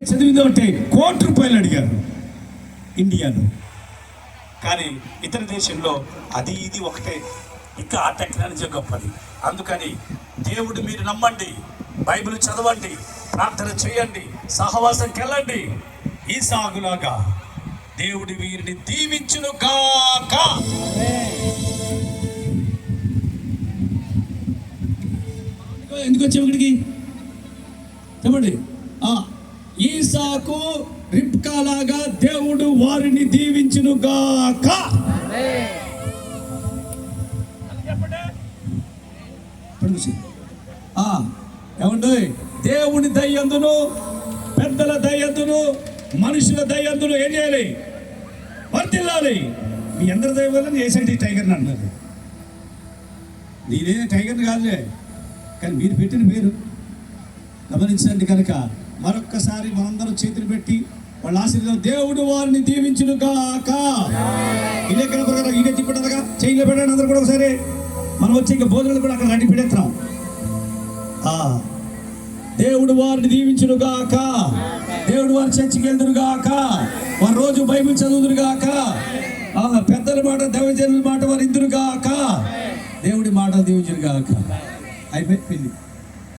చదివింది ఒకటి ₹1,00,00,000 అడిగారు ఇండియాలో. కానీ ఇతర దేశంలో అది ఇది ఒకటే. ఇంకా ఆ టెక్నాలజీ గొప్పది. అందుకని దేవుడు మీరు నమ్మండి, బైబిల్ చదవండి, ప్రార్థన చేయండి, సహవాసంకి వెళ్ళండి. ఈ సాగులాగా దేవుడు వీరిని దీవించును గాక. ఎందుకు వచ్చావు ఇక్కడికి చెప్పండి. ఈసాకు రిబ్కా లాగా దేవుడు వారిని దీవించును గాక. ఏమండి, దేవుని దయ్యందును, పెద్దల దయ్యందును, మనుషుల దయ్యందును ఏం చేయాలి? వర్తిల్లాలి. మీ అందరి దయ వల్ల ఏసంటి టైగర్ని అన్నారు. నేనే టైగర్ని కాదులే, కానీ మీరు పెట్టిన పేరు గమనించండి. కనుక మరొక్కసారి మనందరం చేతులు పెట్టి వాళ్ళ ఆశీర్వాదం, దేవుడు వారిని దీవించును గాక. ఇదే ప్రకారం ఇదే తిప్పటగా చేయలో పెట్టండి. అందరూ కూడా ఒకసారి మనం వచ్చి ఇంకా భోజనాలు కూడా అక్కడ గడ్డి పెడతాం. దేవుడు వారిని దీవించును గాక. దేవుడు వారి చర్చికి వెళ్తురు గాక. వారు రోజు బైబిల్ చదువుదురు గాక. పెద్దల మాట, దైవజనుల మాట వారు ఇందురు గాక. దేవుడి మాటలు దీవించును గాక. అయిపోయి